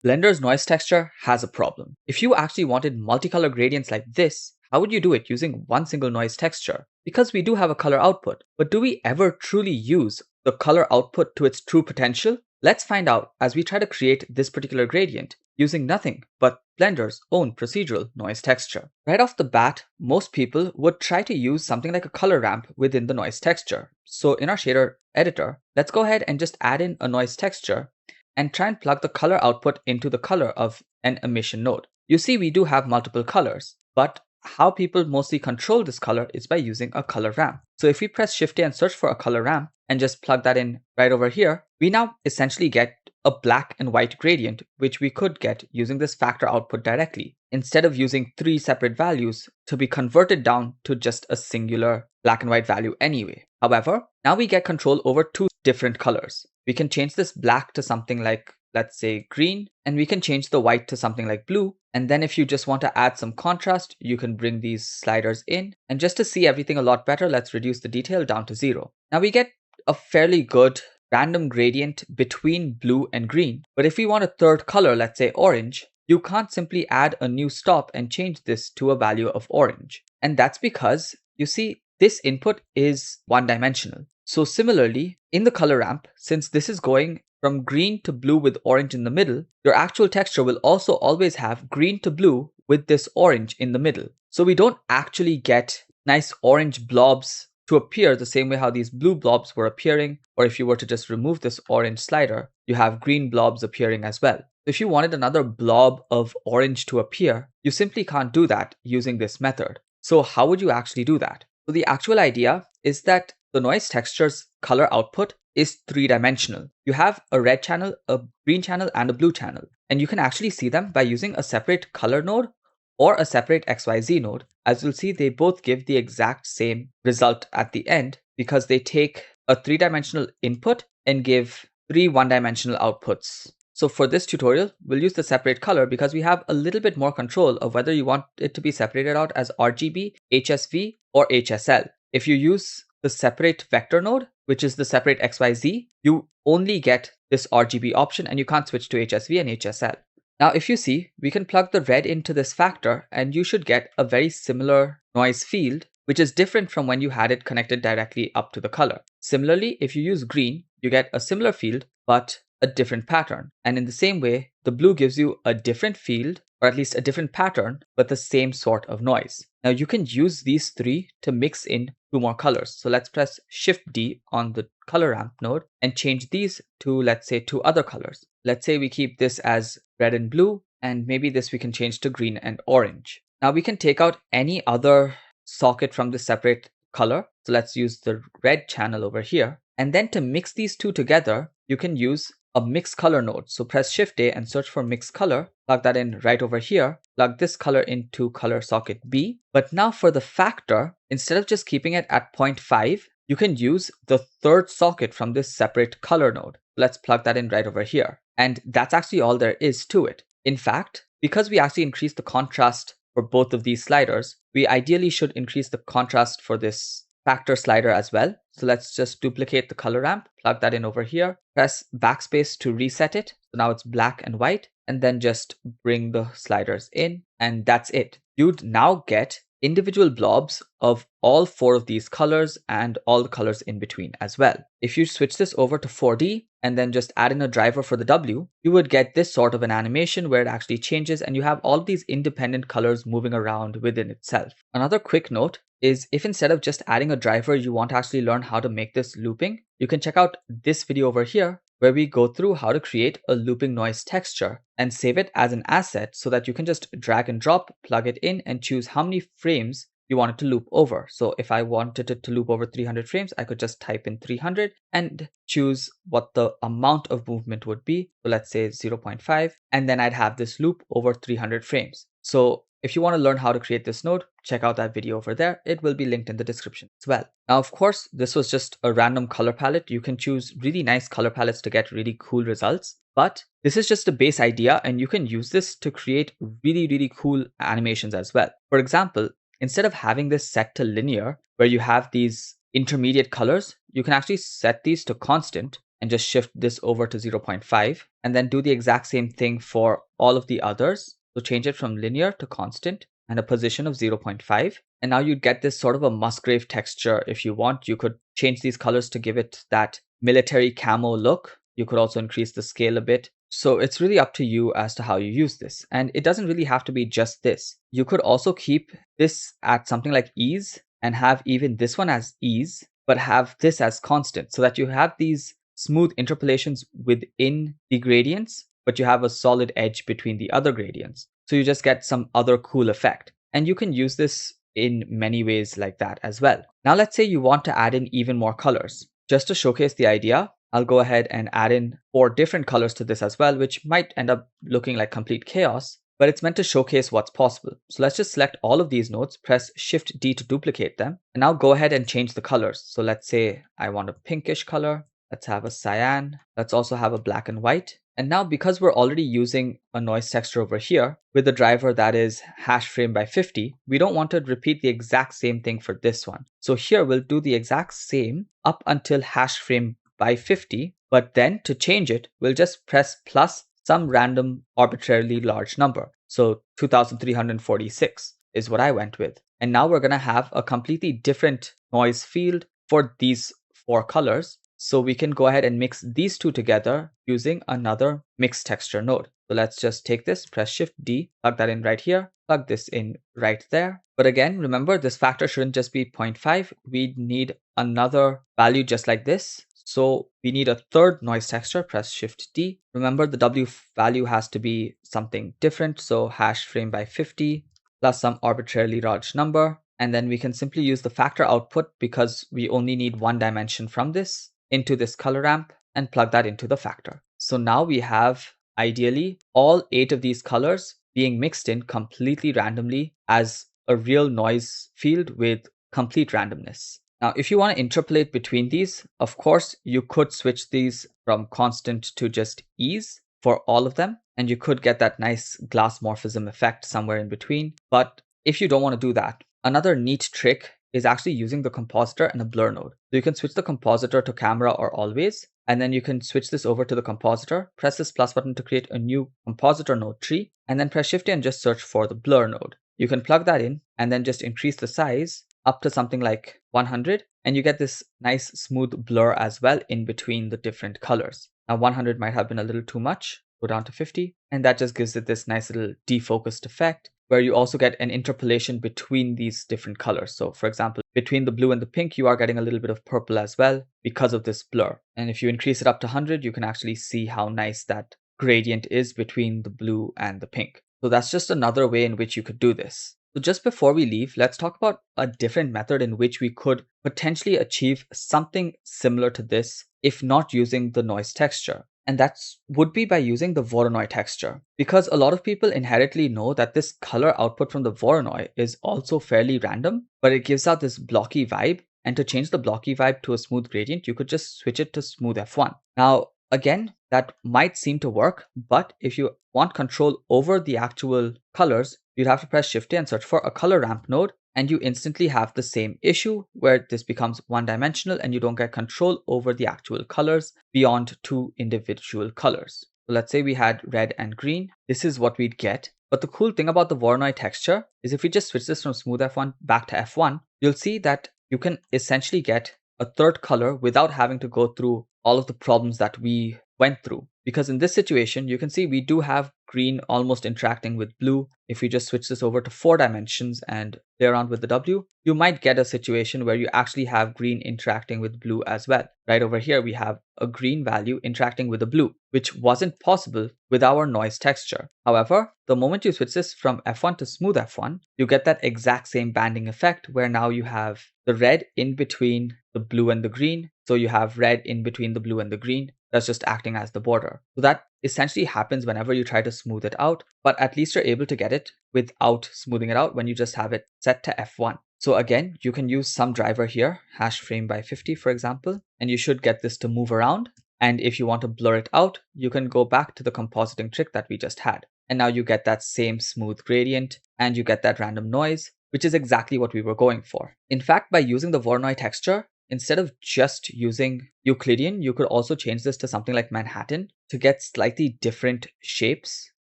Blender's noise texture has a problem. If you actually wanted multicolor gradients like this, how would you do it using one single noise texture? Because we do have a color output, but do we ever truly use the color output to its true potential? Let's find out as we try to create this particular gradient using nothing but Blender's own procedural noise texture. Right off the bat, most people would try to use something like a color ramp within the noise texture. So in our shader editor, let's go ahead and just add in a noise texture and try and plug the color output into the color of an emission node. You see, we do have multiple colors, but how people mostly control this color is by using a color ramp. So if we press Shift A and search for a color ramp and just plug that in right over here, we now essentially get a black and white gradient, which we could get using this factor output directly, instead of using 3 separate values to be converted down to just a singular black and white value anyway. However, now we get control over 2 different colors. We can change this black to something like, let's say, green, and we can change the white to something like blue. And then if you just want to add some contrast, you can bring these sliders in. And just to see everything a lot better, let's reduce the detail down to 0. Now we get a fairly good random gradient between blue and green. But if we want a third color, let's say orange, you can't simply add a new stop and change this to a value of orange. And that's because, you see, this input is one-dimensional. So similarly, in the color ramp, since this is going from green to blue with orange in the middle, your actual texture will also always have green to blue with this orange in the middle. So we don't actually get nice orange blobs to appear the same way how these blue blobs were appearing, or if you were to just remove this orange slider, you have green blobs appearing as well. If you wanted another blob of orange to appear, you simply can't do that using this method. So how would you actually do that? So the actual idea is that the noise texture's color output is 3-dimensional. You have a red channel, a green channel, and a blue channel. And you can actually see them by using a separate color node or a separate XYZ node. As you'll see, they both give the exact same result at the end because they take a 3-dimensional input and give 3 one-dimensional outputs. So for this tutorial, we'll use the separate color because we have a little bit more control of whether you want it to be separated out as RGB, HSV, or HSL. If you use the separate vector node, which is the separate XYZ, you only get this RGB option and you can't switch to HSV and HSL. Now, if you see, we can plug the red into this factor and you should get a very similar noise field, which is different from when you had it connected directly up to the color. Similarly, if you use green, you get a similar field, but a different pattern. And in the same way, the blue gives you a different field, or at least a different pattern, but the same sort of noise. Now you can use these 3 to mix in 2 more colors. So let's press Shift D on the color ramp node and change these to, let's say, 2 other colors. Let's say we keep this as red and blue, and maybe this we can change to green and orange. Now we can take out any other socket from this separate color. So let's use the red channel over here. And then to mix these 2 together, you can use a mix color node. So press Shift A and search for mix color, plug that in right over here, plug this color into color socket B. But now for the factor, instead of just keeping it at 0.5, you can use the 3rd socket from this separate color node. Let's plug that in right over here. And that's actually all there is to it. In fact, because we actually increased the contrast for both of these sliders, we ideally should increase the contrast for this factor slider as well. So let's just duplicate the color ramp, plug that in over here, press backspace to reset it. So now it's black and white, and then just bring the sliders in, and that's it. You'd now get individual blobs of all 4 of these colors and all the colors in between as well. If you switch this over to 4D and then just add in a driver for the W, you would get this sort of an animation where it actually changes and you have all of these independent colors moving around within itself. Another quick note is if instead of just adding a driver, you want to actually learn how to make this looping, you can check out this video over here where we go through how to create a looping noise texture and save it as an asset so that you can just drag and drop, plug it in and choose how many frames you want it to loop over. So if I wanted it to loop over 300 frames, I could just type in 300 and choose what the amount of movement would be. So let's say 0.5, and then I'd have this loop over 300 frames. So if you want to learn how to create this node, check out that video over there. It will be linked in the description as well. Now, of course, this was just a random color palette. You can choose really nice color palettes to get really cool results. But this is just a base idea and you can use this to create really, really cool animations as well. For example, instead of having this set to linear, where you have these intermediate colors, you can actually set these to constant and just shift this over to 0.5 and then do the exact same thing for all of the others. So change it from linear to constant and a position of 0.5. And now you'd get this sort of a Musgrave texture. If you want, you could change these colors to give it that military camo look. You could also increase the scale a bit. So it's really up to you as to how you use this. And it doesn't really have to be just this. You could also keep this at something like ease and have even this one as ease, but have this as constant so that you have these smooth interpolations within the gradients, but you have a solid edge between the other gradients. So you just get some other cool effect. And you can use this in many ways like that as well. Now let's say you want to add in even more colors. Just to showcase the idea, I'll go ahead and add in 4 different colors to this as well, which might end up looking like complete chaos, but it's meant to showcase what's possible. So let's just select all of these nodes, press Shift D to duplicate them, and now go ahead and change the colors. So let's say I want a pinkish color. Let's have a cyan. Let's also have a black and white. And now because we're already using a noise texture over here with a driver that is hash frame by 50, we don't want to repeat the exact same thing for this one. So here we'll do the exact same up until hash frame by 50, but then to change it, we'll just press plus some random arbitrarily large number. So 2346 is what I went with. And now we're going to have a completely different noise field for these 4 colors. So we can go ahead and mix these two together using another mix texture node. So let's just take this, press Shift D, plug that in right here, plug this in right there. But again, remember this factor shouldn't just be 0.5. We need another value just like this. So we need a third noise texture, press Shift D. Remember the W value has to be something different. So hash frame by 50 plus some arbitrarily large number. And then we can simply use the factor output because we only need one dimension from this into this color ramp and plug that into the factor. So now we have ideally all 8 of these colors being mixed in completely randomly as a real noise field with complete randomness. Now, if you want to interpolate between these, of course, you could switch these from constant to just ease for all of them, and you could get that nice glass morphism effect somewhere in between. But if you don't want to do that, another neat trick is actually using the compositor and a blur node. So you can switch the compositor to camera or always, and then you can switch this over to the compositor, press this plus button to create a new compositor node tree, and then press Shift and just search for the blur node. You can plug that in and then just increase the size up to something like 100, and you get this nice smooth blur as well in between the different colors. Now 100 might have been a little too much, go down to 50, and that just gives it this nice little defocused effect, where you also get an interpolation between these different colors. So for example, between the blue and the pink, you are getting a little bit of purple as well because of this blur. And if you increase it up to 100, you can actually see how nice that gradient is between the blue and the pink. So that's just another way in which you could do this. So just before we leave, let's talk about a different method in which we could potentially achieve something similar to this, if not using the noise texture. And that would be by using the Voronoi texture. Because a lot of people inherently know that this color output from the Voronoi is also fairly random, but it gives out this blocky vibe. And to change the blocky vibe to a smooth gradient, you could just switch it to smooth F1. Now, again, that might seem to work, but if you want control over the actual colors, you'd have to press Shift A and search for a color ramp node, and you instantly have the same issue where this becomes one-dimensional and you don't get control over the actual colors beyond 2 individual colors. So let's say we had red and green. This is what we'd get. But the cool thing about the Voronoi texture is if we just switch this from smooth F1 back to F1, you'll see that you can essentially get a third color without having to go through all of the problems that we went through. Because in this situation, you can see we do have green almost interacting with blue. If we just switch this over to 4 dimensions and play around with the W, you might get a situation where you actually have green interacting with blue as well. Right over here, we have a green value interacting with a blue, which wasn't possible with our noise texture. However, the moment you switch this from F1 to smooth F1, you get that exact same banding effect where now you have the red in between the blue and the green. So you have red in between the blue and the green. That's just acting as the border. So that essentially happens whenever you try to smooth it out, but at least you're able to get it without smoothing it out when you just have it set to F1. So again, you can use some driver here, hash frame by 50, for example, and you should get this to move around. And if you want to blur it out, you can go back to the compositing trick that we just had. And now you get that same smooth gradient and you get that random noise, which is exactly what we were going for. In fact, by using the Voronoi texture, instead of just using Euclidean, you could also change this to something like Manhattan to get slightly different shapes.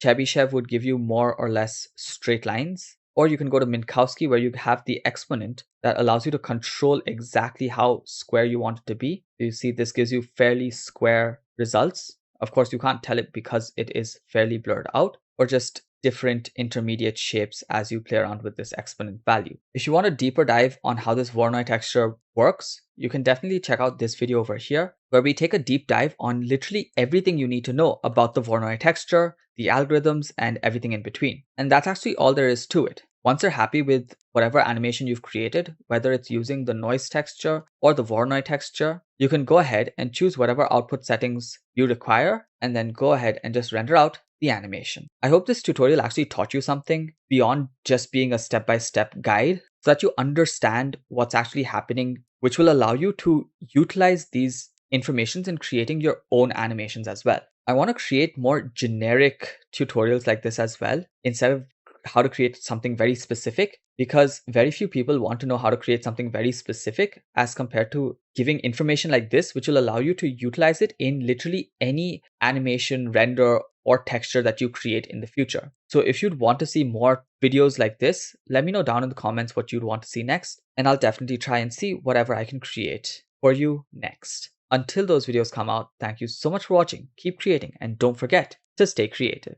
Chebyshev would give you more or less straight lines. Or you can go to Minkowski, where you have the exponent that allows you to control exactly how square you want it to be. You see, this gives you fairly square results. Of course, you can't tell it because it is fairly blurred out, or just different intermediate shapes as you play around with this exponent value. If you want a deeper dive on how this Voronoi texture works, you can definitely check out this video over here, where we take a deep dive on literally everything you need to know about the Voronoi texture, the algorithms, and everything in between. And that's actually all there is to it. Once you're happy with whatever animation you've created, whether it's using the noise texture or the Voronoi texture, you can go ahead and choose whatever output settings you require, and then go ahead and just render out the animation. I hope this tutorial actually taught you something beyond just being a step-by-step guide, so that you understand what's actually happening, which will allow you to utilize these informations in creating your own animations as well. I want to create more generic tutorials like this as well, instead of how to create something very specific, because very few people want to know how to create something very specific as compared to giving information like this, which will allow you to utilize it in literally any animation, render, or texture that you create in the future. So if you'd want to see more videos like this, let me know down in the comments what you'd want to see next, and I'll definitely try and see whatever I can create for you next. Until those videos come out, thank you so much for watching, keep creating, and don't forget to stay creative.